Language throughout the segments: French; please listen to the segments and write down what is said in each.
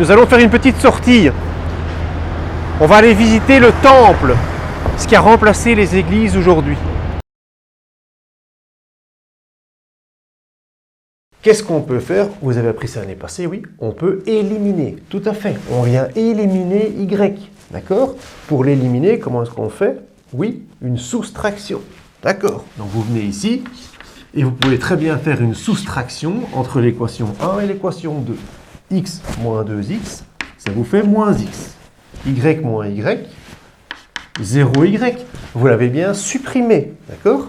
nous allons faire une petite sortie. On va aller visiter le temple, ce qui a remplacé les églises aujourd'hui. Qu'est-ce qu'on peut faire? Vous avez appris ça l'année passée, oui. On peut éliminer, tout à fait. On vient éliminer Y, d'accord? Pour l'éliminer, comment est-ce qu'on fait? Oui, une soustraction, d'accord? Donc vous venez ici, et vous pouvez très bien faire une soustraction entre l'équation 1 et l'équation 2. X moins 2x, ça vous fait moins x. Y moins y, 0y. Vous l'avez bien supprimé, d'accord?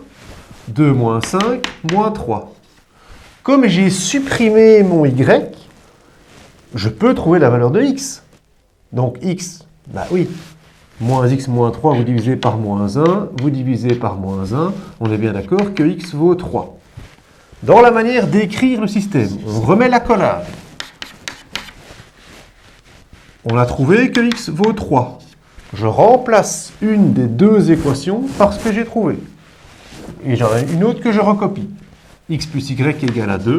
2 moins 5, moins 3. Comme j'ai supprimé mon y, je peux trouver la valeur de x. Donc x, bah oui, moins x moins 3, vous divisez par moins 1, vous divisez par moins 1, on est bien d'accord que x vaut 3. Dans la manière d'écrire le système, on remet l'accolade. On a trouvé que x vaut 3. Je remplace une des deux équations par ce que j'ai trouvé. Et j'en ai une autre que je recopie. X plus y égale à 2.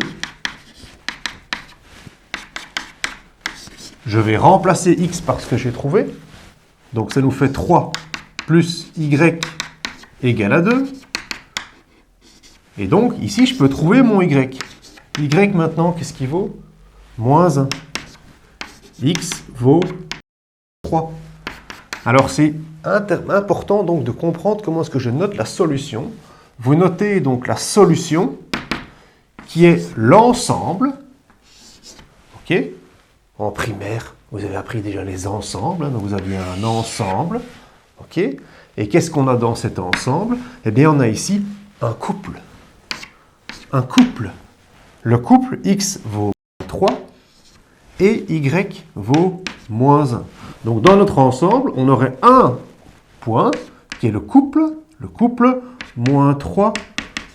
Je vais remplacer x par ce que j'ai trouvé. Donc ça nous fait 3 plus y égale à 2. Et donc ici je peux trouver mon y. Y maintenant, qu'est-ce qu'il vaut? Moins 1. X vaut 3. Alors c'est important donc de comprendre comment est-ce que je note la solution. Vous notez donc la solution qui est l'ensemble. Ok? En primaire, vous avez appris déjà les ensembles, hein, donc vous aviez un ensemble. Ok? Et qu'est-ce qu'on a dans cet ensemble? Eh bien, on a ici un couple. Un couple. Le couple x vaut 3 et y vaut moins 1. Donc, dans notre ensemble, on aurait un point qui est le couple moins 3,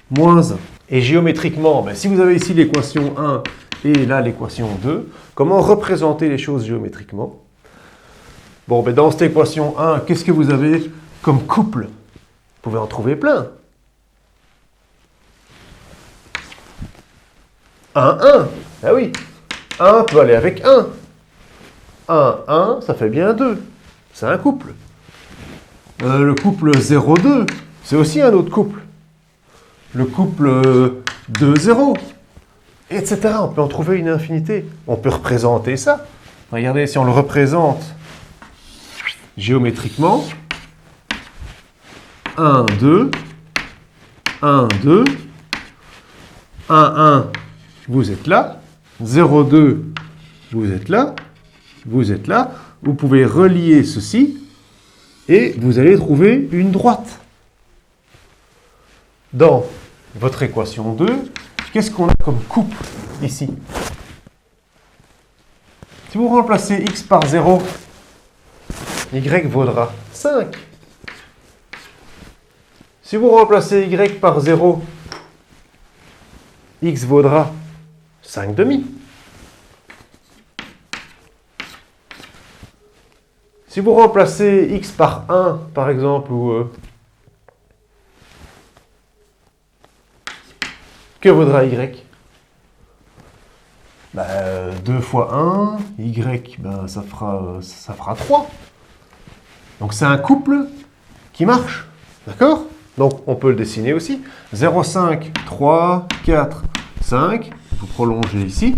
moins 1. Et géométriquement, ben, si vous avez ici l'équation 1 et là l'équation 2, comment représenter les choses géométriquement? Bon, ben, dans cette équation 1, qu'est-ce que vous avez comme couple? Vous pouvez en trouver plein. 1, 1. Ah oui, 1 peut aller avec 1. 1, 1, ça fait bien 2. C'est un couple. Le couple 0, 2, c'est aussi un autre couple. Le couple 2, 0, etc. On peut en trouver une infinité. On peut représenter ça. Regardez, si on le représente géométriquement, 1, 2, 1, 2, 1, 1, vous êtes là, 0, 2, vous êtes là, vous êtes là. Vous pouvez relier ceci et vous allez trouver une droite. Dans votre équation 2, qu'est-ce qu'on a comme couple ici? Si vous remplacez x par 0, y vaudra 5. Si vous remplacez y par 0, x vaudra 5 demi. Si vous remplacez x par 1, par exemple, ou que vaudra y? 2 fois 1, y, ça fera 3. Donc c'est un couple qui marche, d'accord? Donc on peut le dessiner aussi. 0, 5, 3, 4, 5. Vous prolongez ici.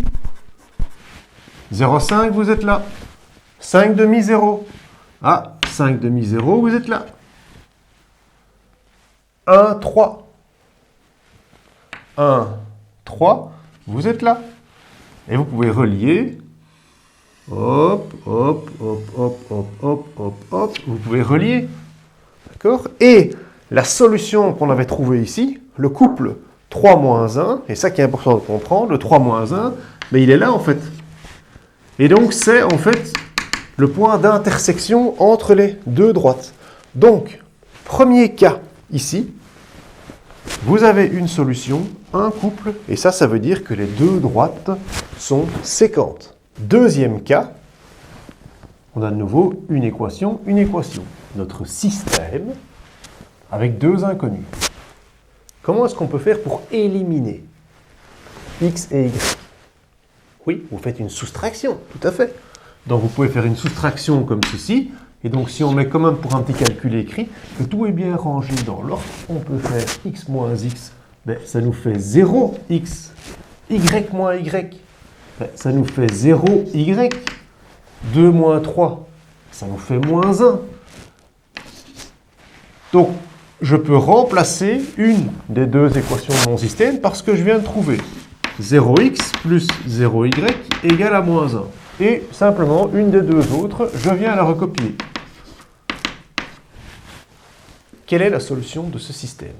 0, 5, vous êtes là. 5 demi 0. Ah, 5 demi 0, vous êtes là. 1, 3. 1, 3, vous êtes là. Et vous pouvez relier. Hop, hop, hop, hop, hop, hop, hop, hop. Vous pouvez relier. D'accord? Et la solution qu'on avait trouvée ici, le couple 3 moins 1, et ça qui est important de comprendre, le 3 moins 1, mais il est là en fait. Et donc c'est en fait le point d'intersection entre les deux droites. Donc, premier cas ici, vous avez une solution, un couple, et ça veut dire que les deux droites sont séquentes. Deuxième cas, on a de nouveau une équation. Notre système avec deux inconnus. Comment est-ce qu'on peut faire pour éliminer x et y? Oui, vous faites une soustraction, tout à fait. Donc vous pouvez faire une soustraction comme ceci. Et donc si on met quand même pour un petit calcul écrit, que tout est bien rangé dans l'ordre, on peut faire x moins x, ben, ça nous fait 0x. Y moins y, ben, ça nous fait 0y. 2 moins 3, ça nous fait moins 1. Donc, je peux remplacer une des deux équations de mon système par ce que je viens de trouver. 0x plus 0y égale à moins 1. Et simplement, une des deux autres, je viens la recopier. Quelle est la solution de ce système?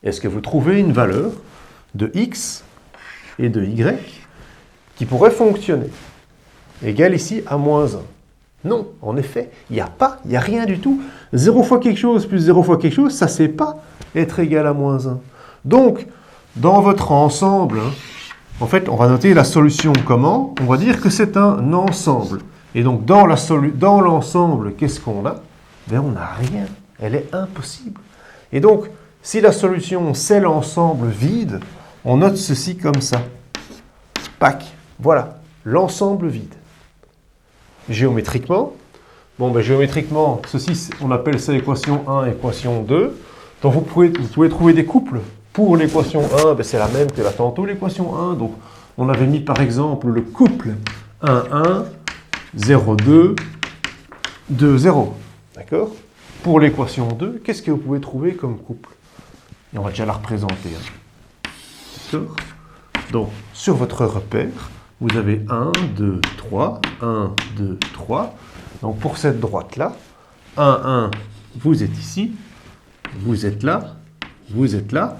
Est-ce que vous trouvez une valeur de x et de y qui pourrait fonctionner? Égale ici à moins 1. Non, en effet, il n'y a rien du tout. 0 fois quelque chose plus 0 fois quelque chose, ça ne sait pas être égal à moins 1. Donc, dans votre ensemble, en fait, on va noter la solution comment? On va dire que c'est un ensemble. Et donc, dans l'ensemble, qu'est-ce qu'on a? Ben, on n'a rien. Elle est impossible. Et donc, si la solution, c'est l'ensemble vide, on note ceci comme ça. Pac. Voilà, l'ensemble vide. Géométriquement, géométriquement, ceci, on appelle ça équation 1, équation 2. Donc vous pouvez trouver des couples. Pour l'équation 1, ben c'est la même que là tantôt, l'équation 1. Donc on avait mis par exemple le couple 1, 1, 0, 2, 2, 0. D'accord? Pour l'équation 2, qu'est-ce que vous pouvez trouver comme couple? Et on va déjà la représenter. D'accord? Donc, sur votre repère, vous avez 1, 2, 3, 1, 2, 3. Donc pour cette droite-là, 1, 1, vous êtes ici, vous êtes là, vous êtes là.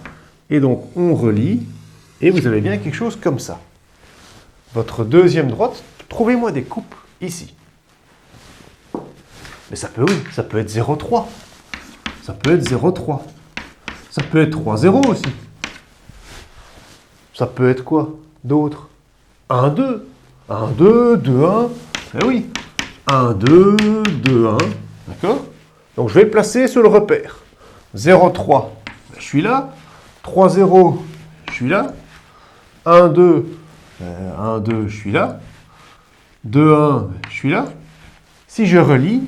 Et donc on relie, et vous avez bien quelque chose comme ça. Votre deuxième droite, trouvez-moi des couples ici. Mais ça peut, oui, ça peut être 0, 3. Ça peut être 0, 3. Ça peut être 3, 0 aussi. Ça peut être quoi d'autre? 1, 2. 1, 2, 2, 1. Eh oui. 1, 2, 2, 1. D'accord? Donc je vais le placer sur le repère. 0, 3. Je suis là. 3, 0. Je suis là. 1, 2. 1, 2. Je suis là. 2, 1. Je suis là. Si je relis,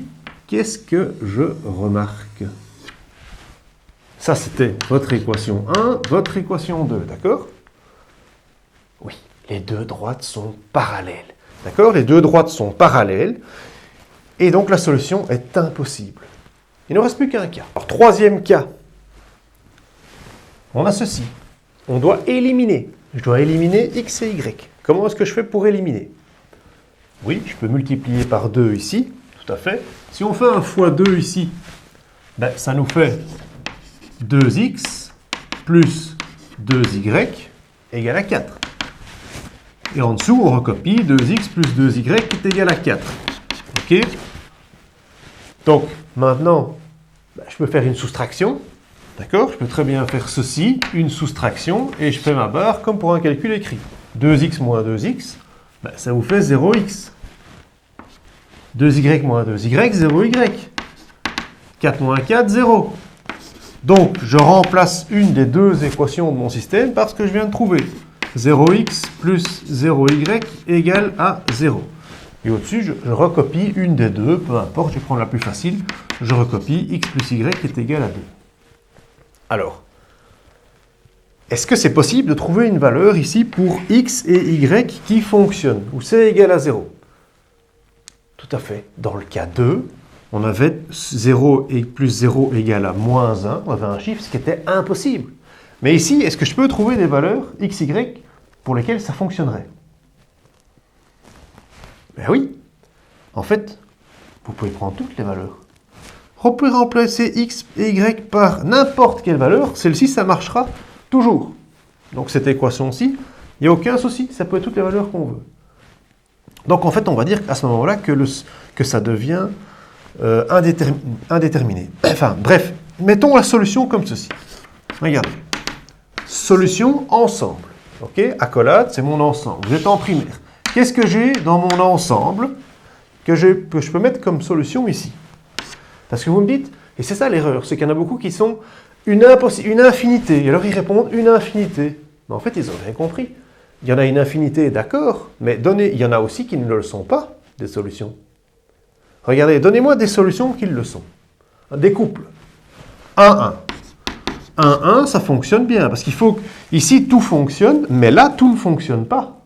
qu'est-ce que je remarque? Ça, c'était votre équation 1, votre équation 2. D'accord? Oui. Les deux droites sont parallèles. D'accord? Les deux droites sont parallèles. Et donc, la solution est impossible. Il ne reste plus qu'un cas. Alors, troisième cas. On a ceci. On doit éliminer. Je dois éliminer x et y. Comment est-ce que je fais pour éliminer? Oui, je peux multiplier par 2 ici. Tout à fait. Si on fait un fois 2 ici, ben, ça nous fait 2x plus 2y égale à 4. Et en dessous, on recopie 2x plus 2y est égal à 4. OK? Donc, maintenant, je peux faire une soustraction. D'accord? Je peux très bien faire ceci, une soustraction, et je fais ma barre comme pour un calcul écrit. 2x moins 2x, ça vous fait 0x. 2y moins 2y, 0y. 4 moins 4, 0. Donc, je remplace une des deux équations de mon système par ce que je viens de trouver. 0x plus 0y égale à 0. Et au-dessus, je recopie une des deux, peu importe, je vais prendre la plus facile. Je recopie x plus y est égal à 2. Alors, est-ce que c'est possible de trouver une valeur ici pour x et y qui fonctionne, où c'est égal à 0? Tout à fait. Dans le cas 2, on avait 0 et plus 0 égale à moins 1. On avait un chiffre, ce qui était impossible. Mais ici, est-ce que je peux trouver des valeurs x, y pour lesquelles ça fonctionnerait? Ben oui. En fait, vous pouvez prendre toutes les valeurs. Vous pouvez remplacer x et y par n'importe quelle valeur. Celle-ci, ça marchera toujours. Donc cette équation-ci, il n'y a aucun souci. Ça peut être toutes les valeurs qu'on veut. Donc en fait, on va dire à ce moment-là que ça devient indéterminé. Enfin, bref, mettons la solution comme ceci. Regardez. Solution ensemble. Ok? Accolade, c'est mon ensemble. Vous êtes en primaire. Qu'est-ce que j'ai dans mon ensemble que je peux mettre comme solution ici? Parce que vous me dites, et c'est ça l'erreur, c'est qu'il y en a beaucoup qui sont une infinité. Et alors ils répondent une infinité. Mais en fait, ils n'ont rien compris. il y en a une infinité, d'accord, mais il y en a aussi qui ne le sont pas, des solutions. Regardez, donnez-moi des solutions qui le sont. Des couples. 1, 1. 1, 1, ça fonctionne bien, parce qu'il faut... Ici, tout fonctionne, mais là, tout ne fonctionne pas.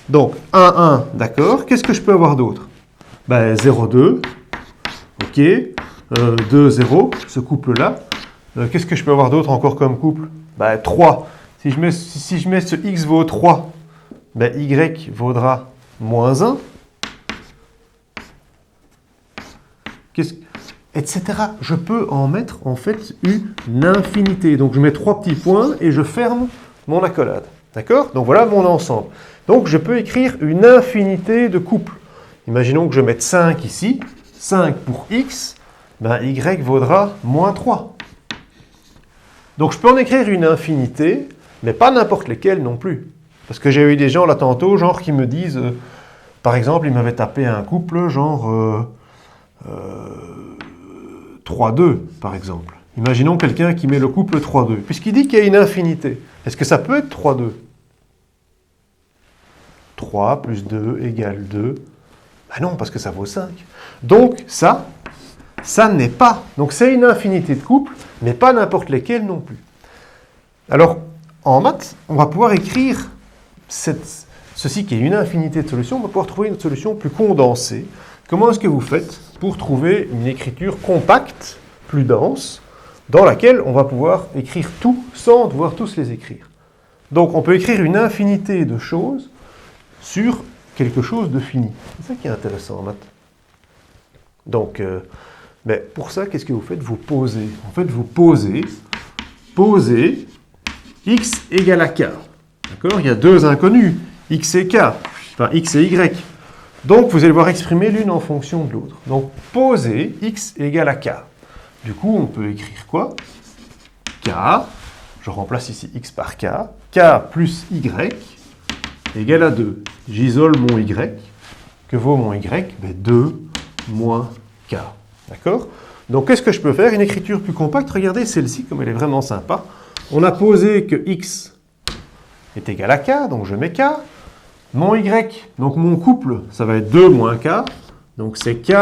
Donc, 1, 1, d'accord. Qu'est-ce que je peux avoir d'autre? Ben, 0, 2. OK. 2, 0, ce couple-là. Qu'est-ce que je peux avoir d'autre encore comme couple? Ben, 3. Si je mets ce x vaut 3, ben, y vaudra moins 1. Etc. Je peux en mettre en fait une infinité. Donc je mets 3 petits points et je ferme mon accolade. D'accord? Donc voilà mon ensemble. Donc je peux écrire une infinité de couples. Imaginons que je mette 5 ici. 5 pour x, ben y vaudra moins 3. Donc je peux en écrire une infinité, mais pas n'importe lesquelles non plus. Parce que j'ai eu des gens là tantôt, genre qui me disent, par exemple, ils m'avaient tapé un couple, genre 3-2, par exemple. Imaginons quelqu'un qui met le couple 3-2, puisqu'il dit qu'il y a une infinité. Est-ce que ça peut être 3-2? 3 plus 2 égale 2. Ben non, parce que ça vaut 5. Donc ça n'est pas. Donc c'est une infinité de couples, mais pas n'importe lesquels non plus. Alors, en maths, on va pouvoir écrire ceci qui est une infinité de solutions, on va pouvoir trouver une solution plus condensée. Comment est-ce que vous faites pour trouver une écriture compacte, plus dense, dans laquelle on va pouvoir écrire tout sans devoir tous les écrire? Donc on peut écrire une infinité de choses sur quelque chose de fini. C'est ça qui est intéressant en maths. Donc, pour ça, qu'est-ce que vous faites? Vous posez. En fait, vous posez x égale à k. D'accord? Il y a deux inconnus, x et k, enfin x et y. Donc, vous allez devoir exprimer l'une en fonction de l'autre. Donc, posez x égale à k. Du coup, on peut écrire quoi? K, je remplace ici x par k, k plus y égale à 2. J'isole mon y. Que vaut mon y? 2 moins k. D'accord? Donc, qu'est-ce que je peux faire? Une écriture plus compacte. Regardez celle-ci, comme elle est vraiment sympa. On a posé que x est égal à k, donc je mets k. Mon y, donc mon couple, ça va être 2 moins k. Donc c'est k,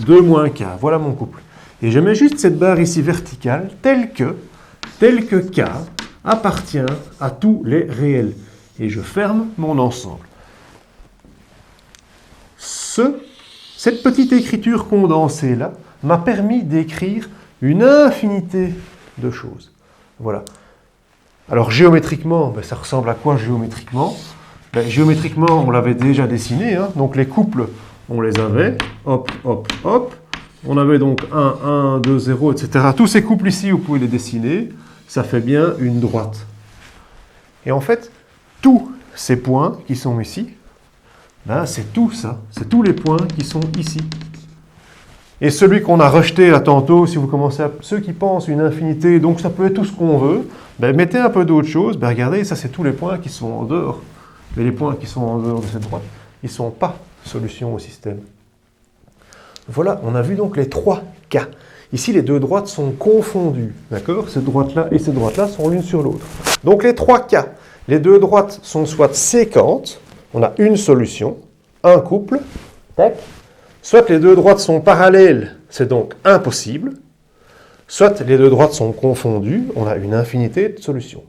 2 moins k. Voilà mon couple. Et je mets juste cette barre ici verticale, telle que k appartient à tous les réels. Et je ferme mon ensemble. Cette petite écriture condensée-là m'a permis d'écrire une infinité de choses. Voilà. Alors géométriquement, ça ressemble à quoi géométriquement? Géométriquement, on l'avait déjà dessiné. Donc les couples, on les avait. Hop, hop, hop. On avait donc 1, 1, 2, 0, etc. Tous ces couples ici, vous pouvez les dessiner. Ça fait bien une droite. Et en fait, tous ces points qui sont ici, c'est tout ça. C'est tous les points qui sont ici. Et celui qu'on a rejeté là tantôt, si vous commencez à... Ceux qui pensent une infinité, donc ça peut être tout ce qu'on veut, mettez un peu d'autre chose. Regardez, ça c'est tous les points qui sont en dehors. Mais les points qui sont en dehors de cette droite, ils ne sont pas solution au système. Voilà, on a vu donc les 3 cas. Ici, les deux droites sont confondues. D'accord? Cette droite-là et cette droite-là sont l'une sur l'autre. Donc les 3 cas. Les deux droites sont soit séquentes, on a une solution, un couple, tac. Soit les deux droites sont parallèles, c'est donc impossible. Soit les deux droites sont confondues, on a une infinité de solutions.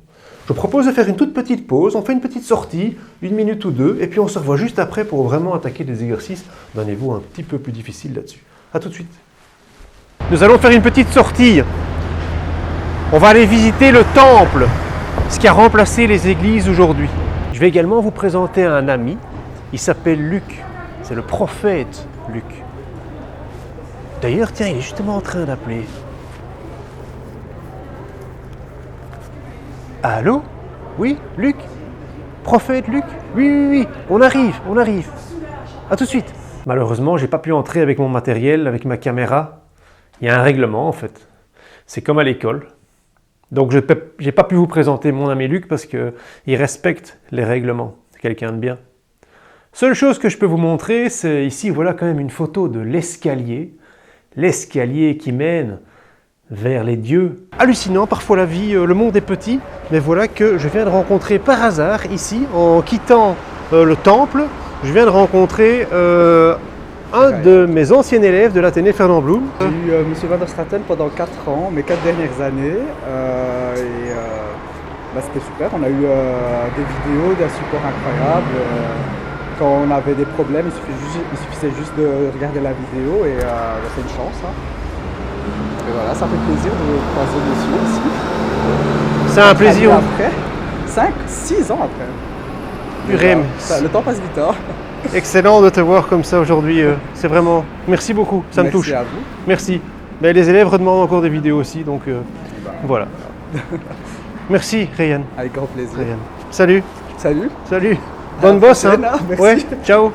Je propose de faire une toute petite pause, on fait une petite sortie, 1 minute ou 2, et puis on se revoit juste après pour vraiment attaquer des exercices d'un niveau un petit peu plus difficile là-dessus. A tout de suite. Nous allons faire une petite sortie. On va aller visiter le temple, ce qui a remplacé les églises aujourd'hui. Je vais également vous présenter un ami, il s'appelle Luc, c'est le prophète Luc. D'ailleurs, tiens, il est justement en train d'appeler. Allô? Oui, Luc? Prophète Luc? Oui, on arrive. A tout de suite. Malheureusement, j'ai pas pu entrer avec mon matériel, avec ma caméra. Il y a un règlement en fait. C'est comme à l'école. Donc je n'ai pas pu vous présenter mon ami Luc parce qu'il respecte les règlements. C'est quelqu'un de bien. Seule chose que je peux vous montrer, c'est ici, voilà quand même une photo de l'escalier. L'escalier qui mène vers les dieux. Hallucinant, parfois la vie, le monde est petit, mais voilà que je viens de rencontrer par hasard ici, en quittant le temple, je viens de rencontrer un de mes anciens élèves de l'Athénée Fernand Bloem. J'ai eu M. Van der Straten pendant 4 ans, mes 4 dernières années, c'était super. On a eu des vidéos d'un support incroyable. Quand on avait des problèmes, il suffisait juste de regarder la vidéo et c'est une chance. Hein. Et voilà, ça fait plaisir de croiser monsieur ici. C'est un plaisir. Après, 6 ans après. Purée, le temps passe vite. Hein. Excellent de te voir comme ça aujourd'hui. C'est vraiment... Merci beaucoup, ça me touche. Merci à vous. Merci. Mais les élèves redemandent encore des vidéos aussi, donc voilà. Merci, Ryan. Avec grand plaisir. Ryan. Salut. Salut. Salut. Bonne bosse. Hein. Merci. Ouais, ciao.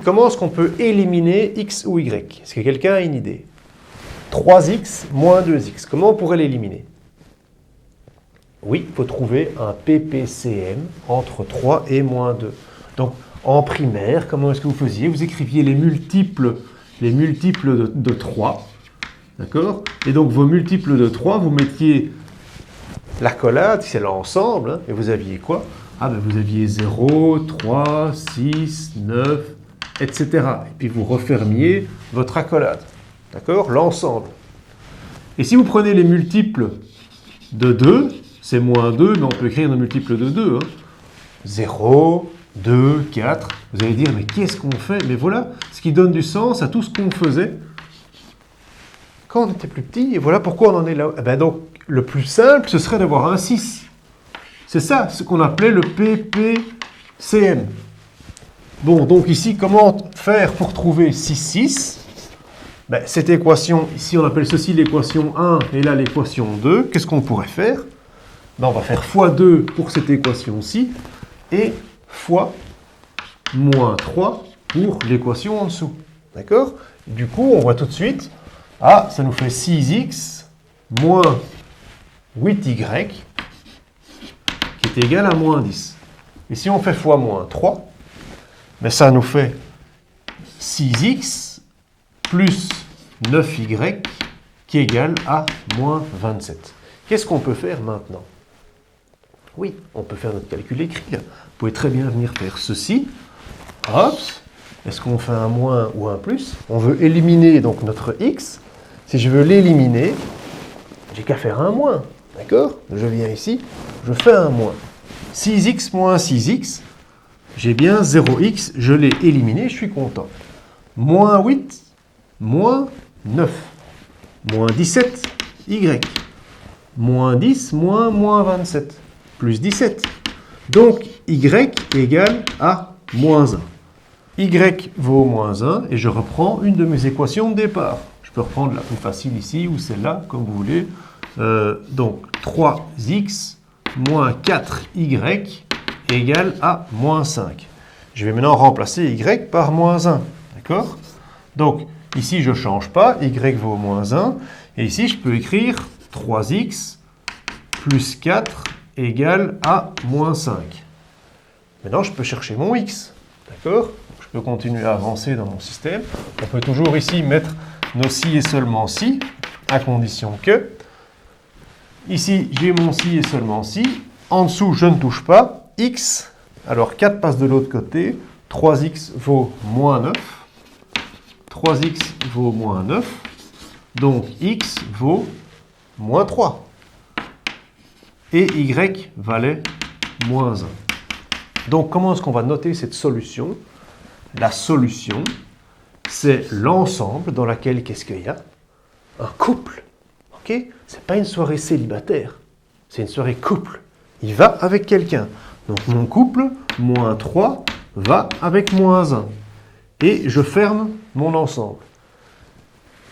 Comment est-ce qu'on peut éliminer x ou y? Est-ce que quelqu'un a une idée? 3x moins 2x. Comment on pourrait l'éliminer? Oui, il faut trouver un PPCM entre 3 et moins 2. Donc, en primaire, comment est-ce que vous faisiez? Vous écriviez les multiples de 3. D'accord? Et donc, vos multiples de 3, vous mettiez l'accolade, c'est l'ensemble, hein, et vous aviez quoi? Ah, ben vous aviez 0, 3, 6, 9, etc. Et puis, vous refermiez votre accolade. D'accord? L'ensemble. Et si vous prenez les multiples de 2, c'est moins 2, mais on peut écrire nos multiples de 2. Hein. 0, 2, 4. Vous allez dire, mais qu'est-ce qu'on fait? Mais voilà ce qui donne du sens à tout ce qu'on faisait quand on était plus petit. Et voilà pourquoi on en est là. Eh ben donc, le plus simple, ce serait d'avoir un 6. C'est ça, ce qu'on appelait le PPCM. Bon, donc ici, comment faire pour trouver 6, 6? Ben, cette équation, ici, on appelle ceci l'équation 1 et là l'équation 2. Qu'est-ce qu'on pourrait faire? Ben, on va faire x2 pour cette équation-ci et fois moins 3 pour l'équation en dessous. D'accord? Du coup, on voit tout de suite, ça nous fait 6x moins 8y qui est égal à moins 10. Et si on fait fois moins 3, ben, ça nous fait 6x plus 9y qui est égal à moins 27. Qu'est-ce qu'on peut faire maintenant? Oui, on peut faire notre calcul écrit. Là. Vous pouvez très bien venir faire ceci. Hop. Est-ce qu'on fait un moins ou un plus? On veut éliminer donc notre x. Si je veux l'éliminer, j'ai qu'à faire un moins. D'accord? Je viens ici, je fais un moins. 6x moins 6x, j'ai bien 0x, je l'ai éliminé, je suis content. Moins 8, moins 9, moins 17, y. Moins 10, moins 27. Plus 17. Donc, y égale à moins 1. Y vaut moins 1 et je reprends une de mes équations de départ. Je peux reprendre la plus facile ici ou celle-là, comme vous voulez. Donc, 3x moins 4y égale à moins 5. Je vais maintenant remplacer y par moins 1. D'accord? Donc, ici, je ne change pas. Y vaut moins 1. Et ici, je peux écrire 3x plus 4 égale à moins 5. Maintenant, je peux chercher mon x. D'accord? Je peux continuer à avancer dans mon système. On peut toujours ici mettre nos si et seulement si, à condition que. Ici, j'ai mon si et seulement si. En dessous, je ne touche pas. X, alors 4 passe de l'autre côté. 3x vaut moins 9. 3x vaut moins 9. Donc, x vaut moins 3. Et y valait moins 1. Donc, comment est-ce qu'on va noter cette solution? La solution, c'est l'ensemble dans laquelle, qu'est-ce qu'il y a? Un couple. Ok? C'est pas une soirée célibataire. C'est une soirée couple. Il va avec quelqu'un. Donc, mon couple, moins 3, va avec moins 1. Et je ferme mon ensemble.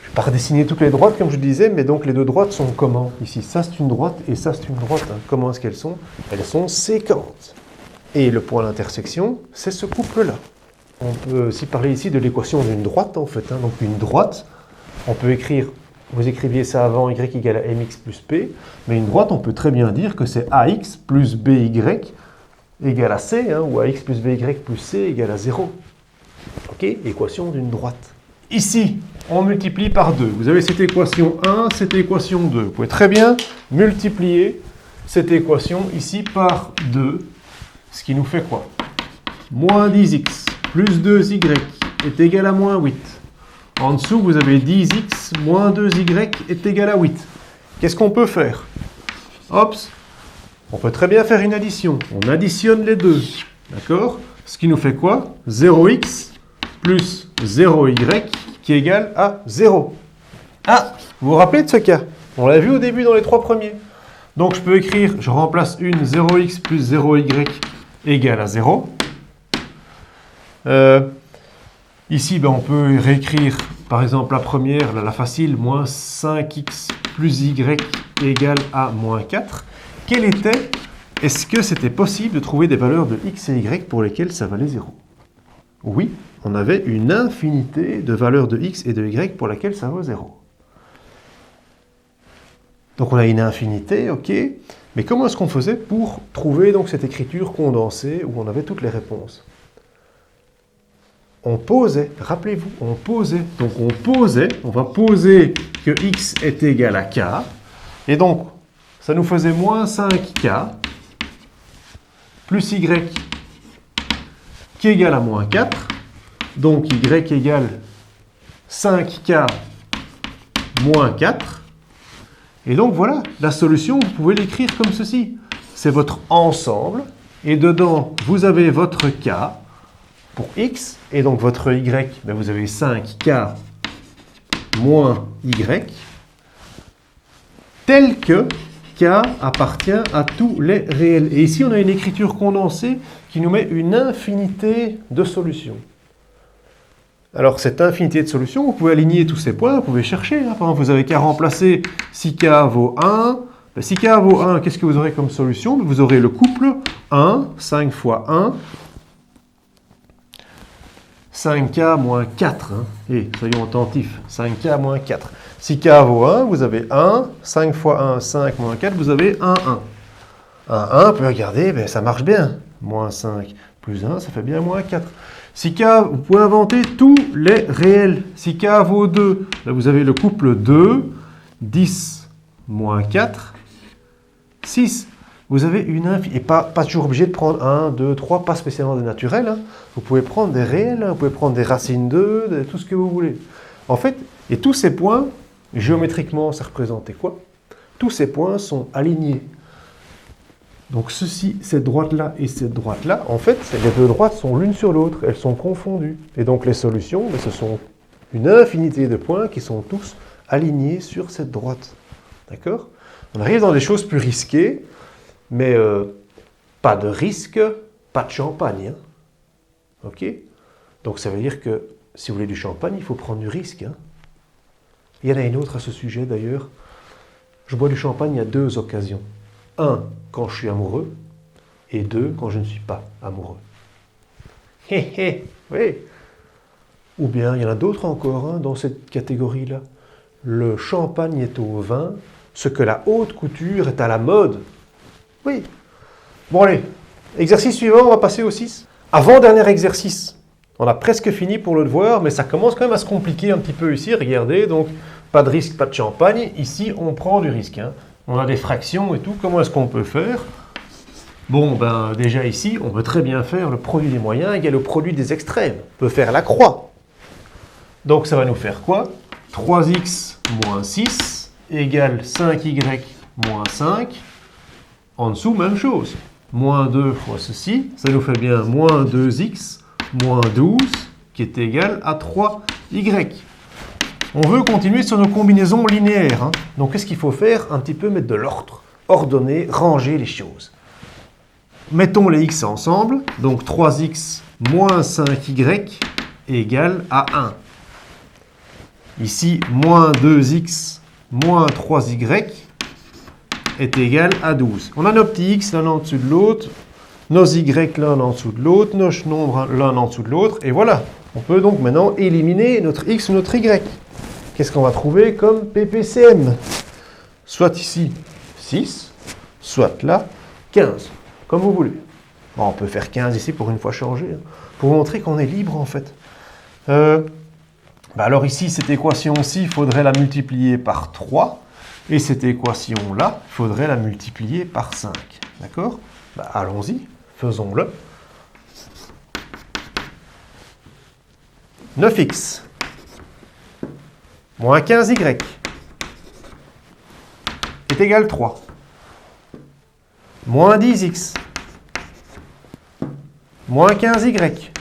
Je ne vais pas redessiner toutes les droites, comme je disais, mais donc les deux droites sont comment? Ici, ça c'est une droite et ça c'est une droite. Hein. Comment est-ce qu'elles sont? Elles sont séquentes. Et le point d'intersection, c'est ce couple-là. On peut aussi parler ici de l'équation d'une droite, en fait. Hein. Donc une droite, on peut écrire, vous écriviez ça avant, y égale à mx plus p, mais une droite, on peut très bien dire que c'est ax plus by égale à c, hein, ou ax plus by plus c égale à 0. Ok? Équation d'une droite. Ici, on multiplie par 2. Vous avez cette équation 1, cette équation 2. Vous pouvez très bien multiplier cette équation ici par 2. Ce qui nous fait quoi? Moins 10x plus 2y est égal à moins 8. En dessous, vous avez 10x moins 2y est égal à 8. Qu'est-ce qu'on peut faire? Hop, on peut très bien faire une addition. On additionne les deux. D'accord? Ce qui nous fait quoi? 0x plus 0y qui est égal à 0. Ah, vous vous rappelez de ce cas? On l'a vu au début dans les 3 premiers. Donc je peux écrire, je remplace une 0x plus 0y égale à 0. Ici, on peut réécrire, par exemple, la première, la facile, moins 5x plus y égale à moins 4. Est-ce que c'était possible de trouver des valeurs de x et y pour lesquelles ça valait 0? Oui, on avait une infinité de valeurs de x et de y pour lesquelles ça vaut 0. Donc on a une infinité, ok, mais comment est-ce qu'on faisait pour trouver donc cette écriture condensée où on avait toutes les réponses? On posait, rappelez-vous, on posait. Donc on va poser que x est égal à k, et donc ça nous faisait moins 5k plus y qui est égal à moins 4, donc y égale 5k moins 4, et donc voilà, la solution, vous pouvez l'écrire comme ceci. C'est votre ensemble, et dedans, vous avez votre k pour x, et donc votre y, vous avez 5k moins y, tel que k appartient à tous les réels. Et ici, on a une écriture condensée qui nous met une infinité de solutions. Alors, cette infinité de solutions, vous pouvez aligner tous ces points, vous pouvez chercher. Par exemple, vous avez qu'à remplacer si k vaut 1. Si k vaut 1, qu'est-ce que vous aurez comme solution? Vous aurez le couple 1, 5 fois 1, 5k moins 4. Et soyons attentifs, 5k moins 4. Si k vaut 1, vous avez 1, 5 fois 1, 5 moins 4, vous avez 1, 1. 1, 1, vous pouvez regarder, ça marche bien. Moins 5 plus 1, ça fait bien moins 4. Si k, vous pouvez inventer tous les réels. Si k vaut 2, là vous avez le couple 2, 10 moins 4, 6. Vous avez une infinité. Et pas toujours obligé de prendre 1, 2, 3, pas spécialement des naturels. Vous pouvez prendre des réels, vous pouvez prendre des racines 2, tout ce que vous voulez. En fait, et tous ces points, géométriquement, ça représentait quoi? Tous ces points sont alignés. Donc ceci, cette droite-là et cette droite-là, en fait, les deux droites sont l'une sur l'autre, elles sont confondues. Et donc les solutions, ce sont une infinité de points qui sont tous alignés sur cette droite. D'accord? On arrive dans des choses plus risquées, mais pas de risque, pas de champagne. Ok? Donc ça veut dire que si vous voulez du champagne, il faut prendre du risque. Il y en a une autre à ce sujet d'ailleurs. Je bois du champagne à 2 occasions. 1, quand je suis amoureux, et 2, quand je ne suis pas amoureux. Hé hé, oui. Ou bien, il y en a d'autres encore dans cette catégorie-là. Le champagne est au vin, ce que la haute couture est à la mode. Oui. Bon allez, exercice suivant, on va passer au 6. Avant-dernier exercice. On a presque fini pour le devoir, mais ça commence quand même à se compliquer un petit peu ici. Regardez, donc pas de risque, pas de champagne. Ici, on prend du risque. On a des fractions et tout. Comment est-ce qu'on peut faire? Bon, déjà ici, on peut très bien faire le produit des moyens égale le produit des extrêmes. On peut faire la croix. Donc ça va nous faire quoi? 3x moins 6 égale 5y moins 5. En dessous, même chose. Moins 2 fois ceci, ça nous fait bien moins 2x moins 12 qui est égal à 3y. On veut continuer sur nos combinaisons linéaires. Donc qu'est-ce qu'il faut faire? Un petit peu mettre de l'ordre, ordonner, ranger les choses. Mettons les x ensemble. Donc 3x moins 5y égale à 1. Ici, moins 2x moins 3y est égal à 12. On a nos petits x l'un en dessous de l'autre, nos y l'un en dessous de l'autre, nos nombres l'un en dessous de l'autre, et voilà. On peut donc maintenant éliminer notre x ou notre y. Qu'est-ce qu'on va trouver comme PPCM? Soit ici 6, soit là 15, comme vous voulez. Bon, on peut faire 15 ici pour une fois changer, pour vous montrer qu'on est libre en fait. Bah alors ici, cette équation-ci, il faudrait la multiplier par 3. Et cette équation-là, il faudrait la multiplier par 5. D'accord? Bah allons-y, faisons-le. 9x moins 15y est égal 3. Moins 10x moins 15y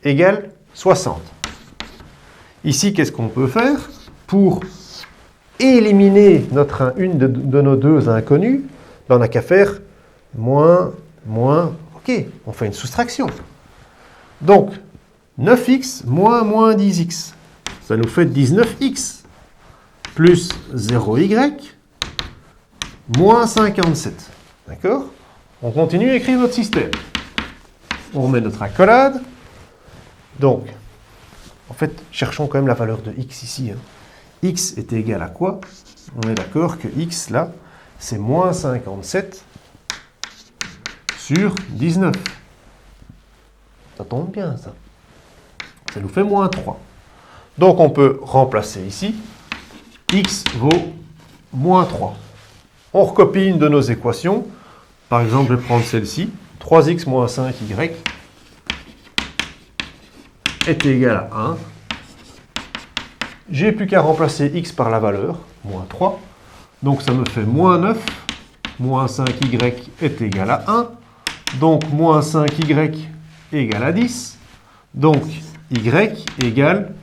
égale 60. Ici, qu'est-ce qu'on peut faire pour éliminer une de nos deux inconnues? Ben, on n'a qu'à faire moins, ok, on fait une soustraction. Donc, 9x moins 10x, ça nous fait 19x, plus 0y, moins 57. D'accord? On continue à écrire notre système. On remet notre accolade. Donc, en fait, cherchons quand même la valeur de x ici. X est égal à quoi? On est d'accord que x, là, c'est moins 57 sur 19. Ça tombe bien, ça. Ça nous fait moins 3. Donc, on peut remplacer ici. X vaut moins 3. On recopie une de nos équations. Par exemple, je vais prendre celle-ci. 3x moins 5y est égal à 1. J'ai plus qu'à remplacer x par la valeur, moins 3. Donc ça me fait moins 9. Moins 5y est égal à 1. Donc moins 5y égale à 10. Donc y égale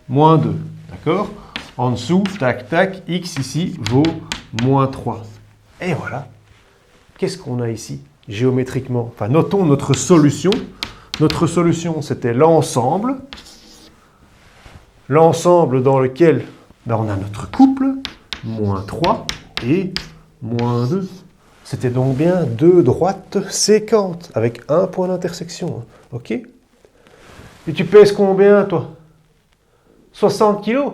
moins 2. D'accord? En dessous, tac, tac, x ici vaut moins 3. Et voilà. Qu'est-ce qu'on a ici, géométriquement? Enfin, notons notre solution. Notre solution, c'était l'ensemble. L'ensemble dans lequel on a notre couple, moins 3 et moins 2. C'était donc bien deux droites séquentes, avec un point d'intersection. OK? Et tu pèses combien, toi? 60 kilos?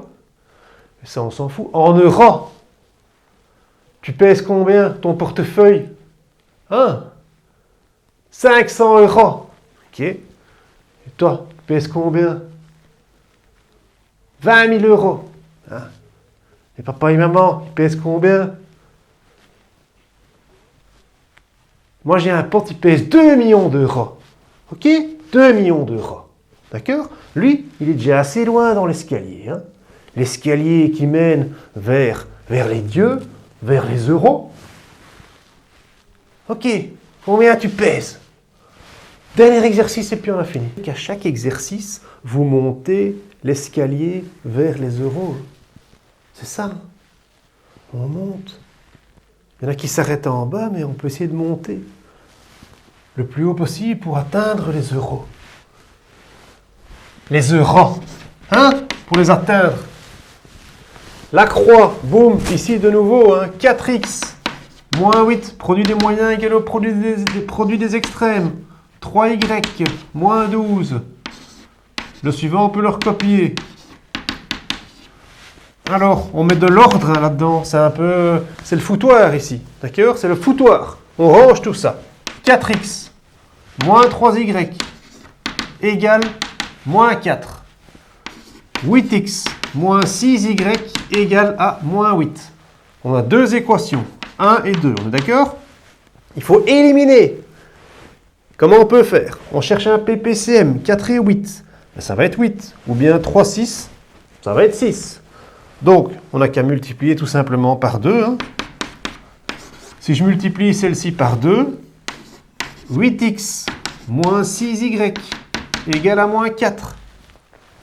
Ça, on s'en fout. En euros. Tu pèses combien, ton portefeuille? 500 euros. OK. Et toi, tu pèses combien? 20 000 euros. Et papa et maman, ils pèsent combien? Moi, j'ai un pote, il pèse 2 millions d'euros. OK? 2 millions d'euros. D'accord? Lui, il est déjà assez loin dans l'escalier. L'escalier qui mène vers les dieux, vers les euros. OK. Combien tu pèses? Dernier exercice et puis on a fini. À chaque exercice, vous montez l'escalier vers les euros. C'est ça. On monte. Il y en a qui s'arrêtent en bas, mais on peut essayer de monter le plus haut possible pour atteindre les euros. Les euros. Pour les atteindre. La croix, boum, ici de nouveau, 4x, moins 8, produit des moyens égal au produit des extrêmes. 3y, moins 12. Le suivant, on peut le recopier. Alors, on met de l'ordre là-dedans. C'est le foutoir ici. D'accord? C'est le foutoir. On range tout ça. 4x, moins 3y, égale moins 4. 8x, moins 6y, égale à moins 8. On a deux équations. 1 et 2. On est d'accord? Il faut éliminer. Comment on peut faire? On cherche un PPCM, 4 et 8. Ça va être 8. Ou bien 3, 6, ça va être 6. Donc, on n'a qu'à multiplier tout simplement par 2. Si je multiplie celle-ci par 2, 8x moins 6y égale à moins 4.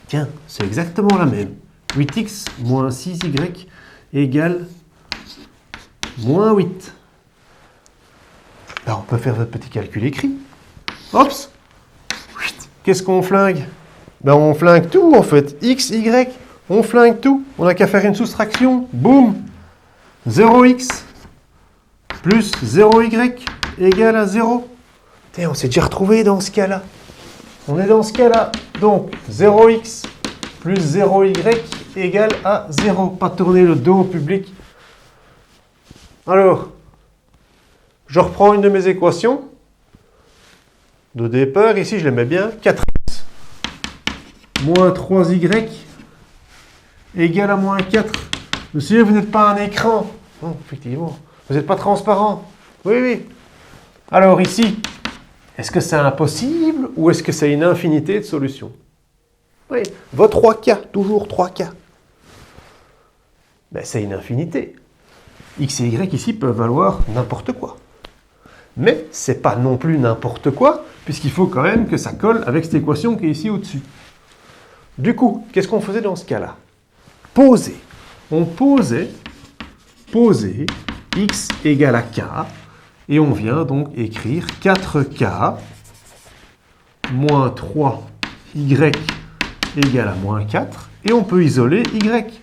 Tiens, c'est exactement la même. 8x moins 6y égale moins 8. Alors, on peut faire votre petit calcul écrit. Hops! Qu'est-ce qu'on flingue? On flingue tout en fait. X, Y, on flingue tout. On n'a qu'à faire une soustraction. Boum! 0x plus 0y égale à 0. On s'est déjà retrouvé dans ce cas-là. On est dans ce cas-là. Donc, 0x plus 0y égale à 0. Pas tourner le dos au public. Alors, je reprends une de mes équations. De départ, ici, je les mets bien. 4x moins 3y égale à moins 4. Monsieur, vous n'êtes pas un écran. Non, effectivement. Vous n'êtes pas transparent. Oui, oui. Alors ici, est-ce que c'est impossible ou est-ce que c'est une infinité de solutions? Oui, vos 3 cas, toujours 3 cas. Ben, c'est une infinité. X et Y ici peuvent valoir n'importe quoi. Mais ce n'est pas non plus n'importe quoi, puisqu'il faut quand même que ça colle avec cette équation qui est ici au-dessus. Du coup, qu'est-ce qu'on faisait dans ce cas-là? Poser. On posait x égale à k, et on vient donc écrire 4k moins 3y égale à moins 4, et on peut isoler y.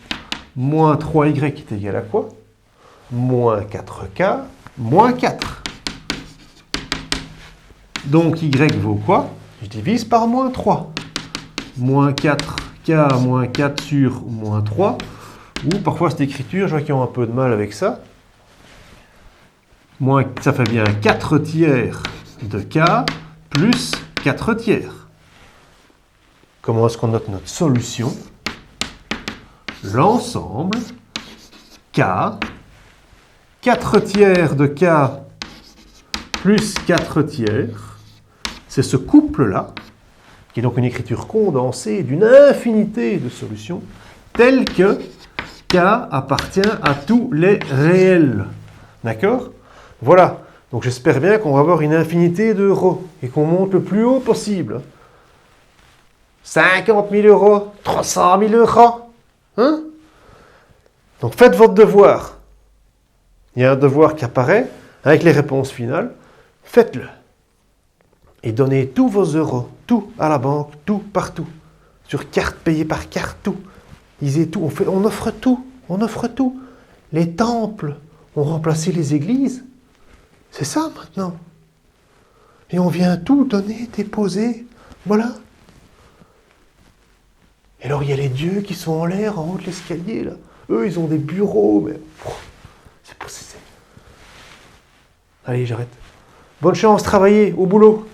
Moins 3y est égal à quoi? Moins 4k moins 4. Donc y vaut quoi? Je divise par moins 3. Moins 4k moins 4 sur moins 3. Ou parfois cette écriture, je vois qu'ils ont un peu de mal avec ça. Ça fait bien 4 tiers de k plus 4 tiers. Comment est-ce qu'on note notre solution? L'ensemble k, 4 tiers de k plus 4 tiers, c'est ce couple-là, qui est donc une écriture condensée d'une infinité de solutions, telle que k appartient à tous les réels. D'accord? Voilà. Donc j'espère bien qu'on va avoir une infinité d'euros et qu'on monte le plus haut possible. 50 000 euros, 300 000 euros. Hein? Donc faites votre devoir. Il y a un devoir qui apparaît avec les réponses finales. Faites-le. Et donnez tous vos euros, tout à la banque, tout partout. Sur carte, payé par carte, tout. Lisez tout, on offre tout, on offre tout. Les temples ont remplacé les églises. C'est ça maintenant. Et on vient tout donner, déposer. Voilà. Et alors il y a les dieux qui sont en l'air, en haut de l'escalier, là. Eux, ils ont des bureaux, mais... c'est... Allez, j'arrête. Bonne chance, travaillez, au boulot.